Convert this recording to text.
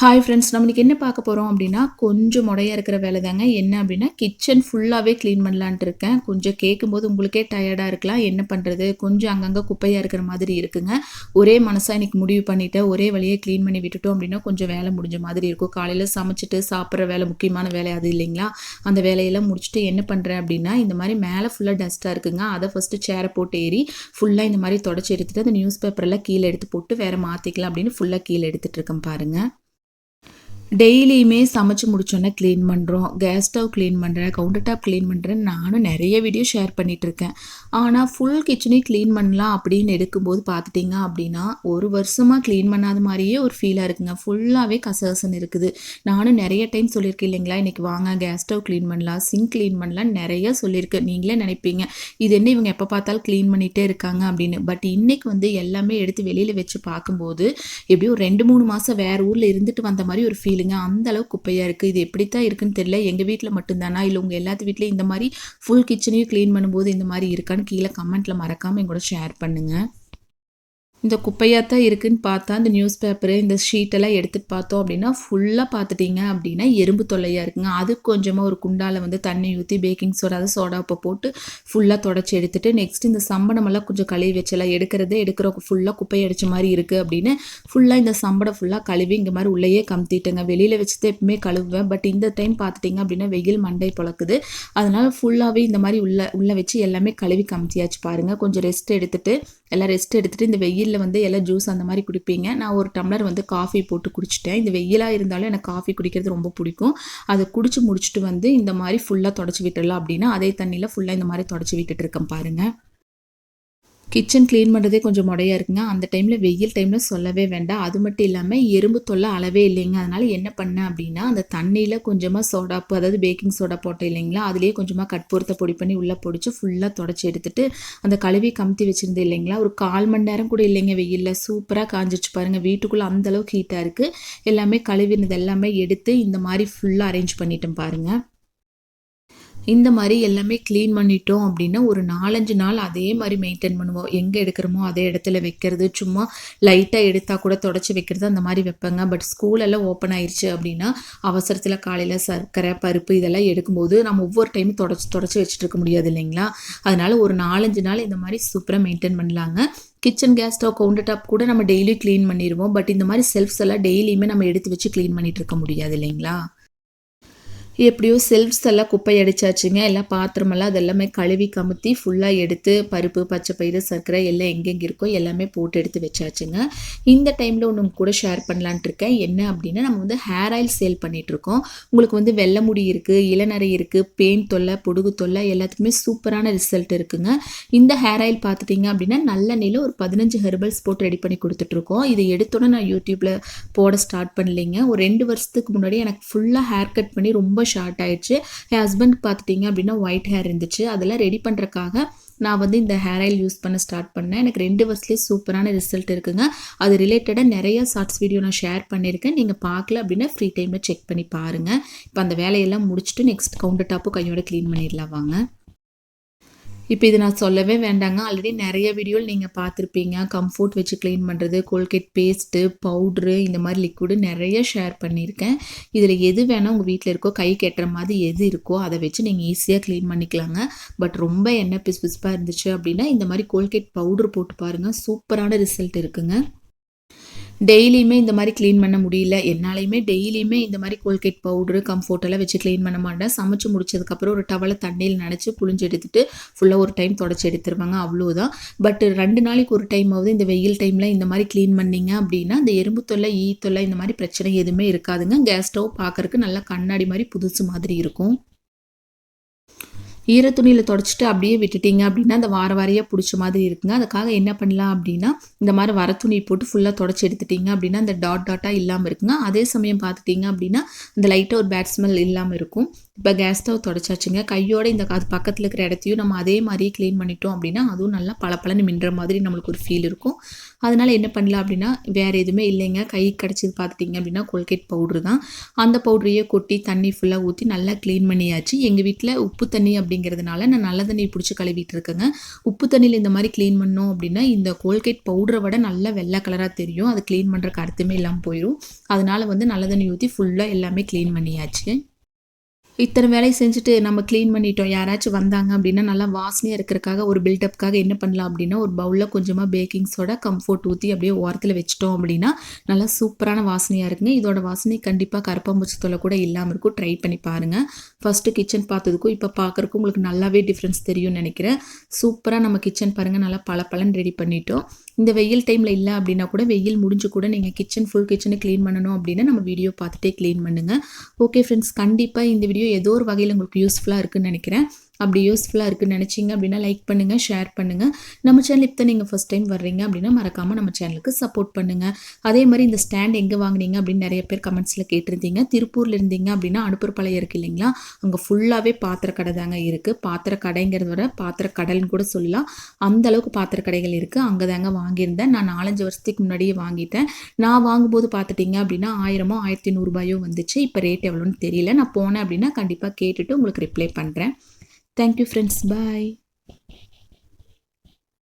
Hi friends, நம்ம இன்னைக்கு என்ன பார்க்க போகிறோம் அப்படின்னா, கொஞ்சம் மொடையா இருக்கிற வேலை தாங்க. என்ன அப்படின்னா, கிச்சன் ஃபுல்லாகவே க்ளீன் பண்ணலான்ட்டு இருக்கேன். கொஞ்சம் கேட்கும்போது உங்களுக்கே டயர்டாக இருக்கலாம். என்ன பண்ணுறது, கொஞ்சம் அங்கங்கே குப்பையாக இருக்கிற மாதிரி இருக்குங்க. ஒரே மனசாக இன்னைக்கு முடிவு பண்ணிவிட்டு ஒரே வழியே க்ளீன் பண்ணி விட்டுட்டோம் அப்படின்னா கொஞ்சம் வேலை முடிஞ்ச மாதிரி இருக்கும். காலையில் சமைச்சிட்டு சாப்பிட்ற வேலை முக்கியமான வேலை அது இல்லைங்களா? அந்த வேலையெல்லாம் முடிச்சுட்டு என்ன பண்ணுறேன் அப்படின்னா, இந்த மாதிரி மேலே ஃபுல்லாக டஸ்ட்டாக இருக்குங்க. அதை ஃபஸ்ட்டு சேரை போட்டு ஏறி ஃபுல்லாக இந்த மாதிரி தொடச்சி எடுத்துகிட்டு அந்த நியூஸ் பேப்பரெல்லாம் கீழே எடுத்து போட்டு வேறு மாற்றிக்கலாம் அப்படின்னு ஃபுல்லாக கீழே எடுத்துகிட்டு இருக்கேன் பாருங்கள். டெய்லியுமே சமைச்சு முடிச்சோன்னே க்ளீன் பண்ணுறோம். கேஸ் ஸ்டவ் க்ளீன் பண்ணுறேன், கவுண்டர் டாப் க்ளீன் பண்ணுறேன். நானும் நிறைய வீடியோ ஷேர் பண்ணிகிட்ருக்கேன். ஆனால் ஃபுல் கிச்சனையும் க்ளீன் பண்ணலாம் அப்படின்னு எடுக்கும்போது பார்த்துட்டிங்க அப்படின்னா, ஒரு வருஷமாக க்ளீன் பண்ணாத மாதிரியே ஒரு ஃபீலாக இருக்குங்க. ஃபுல்லாகவே கசகசன்னு இருக்குது. நானும் நிறைய டைம் சொல்லியிருக்கேன் இல்லைங்களா, இன்றைக்கி வாங்க கேஸ் ஸ்டவ் க்ளீன் பண்ணலாம், சிங்க் க்ளீன் பண்ணலாம் நிறைய சொல்லியிருக்கேன். நீங்களே நினைப்பீங்க இது என்ன இவங்க எப்போ பார்த்தாலும் க்ளீன் பண்ணிகிட்டே இருக்காங்க அப்படின்னு. பட் இன்றைக்கி வந்து எல்லாமே எடுத்து வெளியில் வச்சு பார்க்கும்போது எப்படியும் ஒரு 2-3 மாதம் வேறு ஊரில் இருந்துட்டு வந்த மாதிரி ஒரு ஃபீல். அந்த அளவுக்கு குப்பையா இருக்கு. இது எப்படித்தான் இருக்குன்னு தெரியல. எங்க வீட்டில் மட்டும்தானா இல்லை உங்க எல்லாத்து வீட்லயும் இந்த மாதிரி ஃபுல் கிச்சனையும் க்ளீன் பண்ணும்போது இந்த மாதிரி இருக்கான்னு கீழே கமெண்ட்ல மறக்காம என் கூட ஷேர் பண்ணுங்க. இந்த குப்பையாக தான் இருக்குதுன்னு பார்த்தா இந்த நியூஸ் பேப்பரு இந்த ஷீட்டெல்லாம் எடுத்துகிட்டு பார்த்தோம் அப்படின்னா ஃபுல்லாக பார்த்துட்டிங்க அப்படின்னா எறும்பு தொல்லையாக இருக்குங்க. அது கொஞ்சமாக ஒரு குண்டால் வந்து தண்ணி ஊற்றி பேக்கிங் சோடா அதை சோடாப்பை போட்டு ஃபுல்லாக தொடச்சி எடுத்துகிட்டு நெக்ஸ்ட் இந்த சம்படமெல்லாம் கொஞ்சம் கழுவி வச்சலாம் எடுக்கிற ஃபுல்லாக குப்பை அடித்த மாதிரி இருக்குது அப்படின்னு ஃபுல்லாக இந்த சம்படம் ஃபுல்லாக கழுவி இங்கே மாதிரி உள்ளேயே கமுத்திட்டேங்க. வெளியில் வச்சுட்டு எப்பவுமே கழுவுவேன். பட் இந்த டைம் பார்த்துட்டிங்க அப்படின்னா வெயில் மண்டை பொழக்குது. அதனால் ஃபுல்லாகவே இந்த மாதிரி உள்ளே வச்சு எல்லாமே கழுவி கமுத்தியாச்சு பாருங்கள். கொஞ்சம் ரெஸ்ட் எடுத்துகிட்டு இந்த வெயில் வந்து எல்லாம் ஜூஸ் அந்த மாதிரி குடிப்பீங்க. நான் ஒரு டம்ளர் வந்து காஃபி போட்டு குடிச்சிட்டேன். இந்த வெயிலாக இருந்தாலும் எனக்கு காஃபி குடிக்கிறது ரொம்ப பிடிக்கும். அதை குடிச்சு முடிச்சுட்டு வந்து இந்த மாதிரி ஃபுல்லாக தொடச்சி விட்டுடலாம் அப்படின்னா அதே தண்ணியில் ஃபுல்லாக இந்த மாதிரி தொடச்சி விட்டுட்டு இருக்கேன் பாருங்கள். கிச்சன் க்ளீன் பண்ணுறதே கொஞ்சம் முடையாக இருக்குங்க. அந்த டைமில் வெயில் டைமில் சொல்லவே வேண்டாம். அது மட்டும் இல்லாமல் எறும்பு தொல்லை அளவே இல்லைங்க. அதனால் என்ன பண்ணேன் அப்படின்னா அந்த தண்ணியில் கொஞ்சமாக சோடாப்பு அதாவது பேக்கிங் சோடா போட்டேன் இல்லைங்களா, அதுலேயே கொஞ்சமாக கற்பூரத்தை பொடி பண்ணி உள்ளே பொடிச்சு ஃபுல்லாக தொடச்சி எடுத்துட்டு அந்த கழுவி கமுத்தி வச்சுருந்தேன் இல்லைங்களா, ஒரு 1/4 மணி நேரம் கூட இல்லைங்க வெயிலில் சூப்பராக காஞ்சிச்சு பாருங்கள். வீட்டுக்குள்ளே அந்தளவுக்கு ஹீட்டாக இருக்குது. எல்லாமே கழுவினது எல்லாமே எடுத்து இந்த மாதிரி ஃபுல்லாக அரேஞ்ச் பண்ணிட்டேன் பாருங்கள். இந்த மாதிரி எல்லாமே க்ளீன் பண்ணிட்டோம் அப்படின்னா ஒரு 4-5 நாள் அதே மாதிரி மெயின்டைன் பண்ணுவோம். எங்கே எடுக்கிறோமோ அதே இடத்துல வைக்கிறது, சும்மா லைட்டாக எடுத்தால் கூட தொடச்சி வைக்கிறது அந்த மாதிரி வைப்பேங்க. பட் ஸ்கூலெல்லாம் ஓப்பன் ஆயிடுச்சு அப்படின்னா அவசரத்தில் காலையில் சர்க்கரை பருப்பு இதெல்லாம் எடுக்கும்போது நம்ம ஒவ்வொரு டைமும் தொடச்சி வச்சுட்டு இருக்க முடியாது இல்லைங்களா. அதனால் ஒரு 4-5 நாள் இந்த மாதிரி சூப்பராக மெயின்டைன் பண்ணலாங்க. Kitchen gas stove counter top கூட நம்ம டெய்லி க்ளீன் பண்ணிடுவோம். பட் இந்த மாதிரி செல்ஃப்ஸ் எல்லாம் டெய்லியுமே நம்ம எடுத்து வச்சு க்ளீன் பண்ணிகிட்டு இருக்க முடியாது இல்லைங்களா. எப்படியோ செல்ஃப்ஸ் எல்லாம் குப்பை அடிச்சாச்சுங்க. எல்லாம் பாத்திரமெல்லாம் அதெல்லாமே கழுவி கமுத்தி ஃபுல்லாக எடுத்து பருப்பு பச்சை பயிறு சர்க்கரை எல்லாம் எங்கெங்கே இருக்கோ எல்லாமே போட்டு எடுத்து வச்சாச்சுங்க. இந்த டைமில் ஒன்று கூட ஷேர் பண்ணலான்ட்டு இருக்கேன். என்ன அப்படின்னா நம்ம வந்து ஹேர் ஆயில் சேல் பண்ணிகிட்ருக்கோம். உங்களுக்கு வந்து வெள்ளை முடி இருக்குது, இளநரை இருக்குது, பெயின் தொல்லை, பொடுகு தொல்லை எல்லாத்துக்குமே சூப்பரான ரிசல்ட் இருக்குங்க. இந்த ஹேர் ஆயில் பார்த்துட்டிங்க அப்படின்னா நல்லெண்ணெயில் ஒரு 15 ஹெர்பல்ஸ் போட்டு ரெடி பண்ணி கொடுத்துட்ருக்கோம். இது எடுத்தோன்னே நான் யூடியூப்பில் போட ஸ்டார்ட் பண்ணலைங்க. ஒரு 2 வருஷத்துக்கு முன்னாடி எனக்கு ஃபுல்லாக ஹேர் கட் பண்ணி ரொம்ப ஷார்ட் ஆயிடுச்சு. என் ஹஸ்பண்ட்க்கு பார்த்துட்டிங்க அப்படின்னா ஒயிட் ஹேர் இருந்துச்சு. அதெல்லாம் ரெடி பண்ணுறக்காக நான் வந்து இந்த ஹேர் ஆயில் யூஸ் பண்ண ஸ்டார்ட் பண்ணேன். எனக்கு 2 வருஷத்துலேயே சூப்பரான ரிசல்ட் இருக்குங்க. அது ரிலேட்டடாக நிறைய ஷார்ட்ஸ் வீடியோ நான் ஷேர் பண்ணியிருக்கேன். நீங்கள் பார்க்கல அப்படின்னா ஃப்ரீ டைமில் செக் பண்ணி பாருங்கள். இப்போ அந்த வேலையெல்லாம் முடிச்சுட்டு நெக்ஸ்ட் கவுண்டர் டாப்பும் கையோட க்ளீன் பண்ணிடலாம் வாங்க. இப்போ இது நான் சொல்லவே வேண்டாங்க. ஆல்ரெடி நிறைய வீடியோவில் நீங்கள் பார்த்துருப்பீங்க. கம்ஃபோர்ட் வச்சு க்ளீன் பண்ணுறது, கோல்கேட் பேஸ்ட்டு, பவுட்ரு இந்த மாதிரி லிக்விடு நிறைய ஷேர் பண்ணியிருக்கேன். இதில் எது வேணால் உங்கள் வீட்டில் இருக்கோ கைக்கு எட்டுற மாதிரி எது இருக்கோ அதை வச்சு நீங்கள் ஈஸியாக க்ளீன் பண்ணிக்கலாங்க. பட் ரொம்ப எண்ணெய் பிசுபிசுப்பாக இருந்துச்சு அப்படின்னா இந்த மாதிரி கோல்கேட் பவுட்ரு போட்டு பாருங்கள். சூப்பரான ரிசல்ட் இருக்குங்க. டெய்லியுமே இந்த மாதிரி க்ளீன் பண்ண முடியல என்னாலையுமே டெய்லியுமே இந்த மாதிரி கோல்கேட் பவுட்ரு கம்ஃபோர்ட்டெல்லாம் வச்சு க்ளீன் பண்ண மாட்டேன். சமைச்சு முடிச்சதுக்கப்புறம் ஒரு டவலை தண்ணியில் நனைச்சி புழிஞ்சு எடுத்துட்டு ஃபுல்லாக ஒரு டைம் தொடச்சி எடுத்துருவாங்க, அவ்வளோதான். பட் 2 நாளைக்கு ஒரு டைமாவது இந்த வெயில் டைமில் இந்த மாதிரி க்ளீன் பண்ணிங்க அப்படின்னா இந்த எறும்பு தொல்லை ஈ தொல்லை இந்த மாதிரி பிரச்சனை எதுவுமே இருக்காதுங்க. கேஸ் ஸ்டவ் பார்க்குறதுக்கு நல்லா கண்ணாடி மாதிரி புதுசு மாதிரி இருக்கும். ஈரத்துணியில் தொடச்சிட்டு அப்படியே விட்டுட்டிங்க அப்படின்னா அந்த வாரியாக பிடிச்ச மாதிரி இருக்குங்க. அதுக்காக என்ன பண்ணலாம் அப்படின்னா இந்த மாதிரி வர துணி போட்டு ஃபுல்லாக தொடச்சி எடுத்துட்டிங்க அப்படின்னா அந்த டாட்டாக இல்லாமல் இருக்குங்க. அதே சமயம் பார்த்துட்டிங்க அப்படின்னா இந்த லைட்டாக ஒரு பேட் ஸ்மெல் இல்லாமல் இருக்கும். இப்போ கேஸ் ஸ்டவ் தொடச்சாச்சுங்க. கையோட இந்த அது பக்கத்தில் இருக்கிற இடத்தையும் நம்ம அதே மாதிரியே க்ளீன் பண்ணிட்டோம் அப்படின்னா அதுவும் நல்லா பளபளன்னு மின்ற மாதிரி நம்மளுக்கு ஒரு ஃபீல் இருக்கும். அதனால் என்ன பண்ணலாம் அப்படின்னா வேறு எதுவுமே இல்லைங்க. கை கிடச்சிது பார்த்துட்டிங்க அப்படின்னா கோல்கேட் பவுட்ரு தான். அந்த பவுடரையே கொட்டி தண்ணி ஃபுல்லாக ஊற்றி நல்லா க்ளீன் பண்ணியாச்சு. எங்கள் வீட்டில் உப்பு தண்ணி அப்படிங்கிறதுனால நான் நல்ல தண்ணி பிடிச்சி கழுவிட்டு இருக்கேங்க. உப்பு தண்ணியில் இந்த மாதிரி க்ளீன் பண்ணோம் அப்படின்னா இந்த கோல்கேட் பவுடரை விட நல்லா வெள்ளை கலராக தெரியும். அது க்ளீன் பண்ணுறக்கு அர்த்தமே இல்லாமல் போயிடும். அதனால் வந்து நல்ல தண்ணி ஊற்றி ஃபுல்லாக எல்லாமே க்ளீன் பண்ணியாச்சு. இத்தனை வேலையை செஞ்சுட்டு நம்ம க்ளீன் பண்ணிட்டோம். யாராச்சும் வந்தாங்க அப்படின்னா நல்லா வாசனையாக இருக்கிறக்காக ஒரு பில்டப்புக்காக என்ன பண்ணலாம் அப்படின்னா ஒரு பவுலில் கொஞ்சமாக பேக்கிங் சோடா, கம்ஃபோர்ட் ஊற்றி அப்படியே ஓரத்தில் வச்சிட்டோம் அப்படின்னா நல்லா சூப்பரான வாசனையாக இருக்குங்க. இதோட வாசனை கண்டிப்பாக கரப்பாம்பூச்சி தொல்லை கூட இல்லாமல் இருக்கும். ட்ரை பண்ணி பாருங்கள். ஃபஸ்ட்டு கிச்சன் பார்த்ததுக்கும் இப்போ பார்க்குறக்கும் உங்களுக்கு நல்லாவே டிஃப்ரென்ஸ் தெரியும்னு நினைக்கிறேன். சூப்பராக நம்ம கிச்சன் பாருங்கள் நல்லா பளபளன்னு ரெடி பண்ணிட்டோம். இந்த வெயில் டைமில் இல்லை அப்படின்னா கூட வெயில் முடிஞ்சு கூட நீங்கள் ஃபுல் கிச்சனை க்ளீன் பண்ணணும் அப்படின்னா நம்ம வீடியோ பார்த்துட்டே க்ளீன் பண்ணுங்கள். ஓகே ஃப்ரெண்ட்ஸ், கண்டிப்பாக இந்த வீடியோ ஏதோ ஒரு வகையில் உங்களுக்கு யூஸ்ஃபுல்லாக இருக்குன்னு நினைக்கிறேன். அப்படி யூஸ்ஃபுல்லாக இருக்குன்னு நினச்சிங்க அப்படின்னா லைக் பண்ணுங்கள், ஷேர் பண்ணுங்கள். நம்ம சேனல் இப்போ நீங்கள் ஃபஸ்ட் டைம் வர்றீங்க அப்படின்னா மறக்காமல் நம்ம சேனலுக்கு சப்போர்ட் பண்ணுங்கள். அதே மாதிரி இந்த ஸ்டாண்ட் எங்கே வாங்கினீங்க அப்படின்னு நிறைய பேர் கமெண்ட்ஸில் கேட்டிருந்தீங்க. திருப்பூரில் இருந்தீங்க அப்படின்னா அனுப்புறப்பாளையம் இருக்குது இல்லைங்களா, அங்கே ஃபுல்லாகவே பாத்திர கடை தாங்க இருக்குது. பாத்திர கடைங்கிறத விட பாத்திர கடல்னு கூட சொல்லலாம். அந்த அளவுக்கு பாத்திர கடைகள் இருக்குது. அங்கே தாங்க வாங்கியிருந்தேன். நான் 4-5 வருஷத்துக்கு முன்னாடியே வாங்கிட்டேன். நான் வாங்கும்போது பார்த்துட்டிங்க அப்படின்னா 1000 1100 வந்துச்சு. இப்போ ரேட் எவ்வளோன்னு தெரியல. நான் போனேன் அப்படின்னா கண்டிப்பாக கேட்டுட்டு உங்களுக்கு ரிப்ளை பண்ணுறேன். Thank you friends. Bye.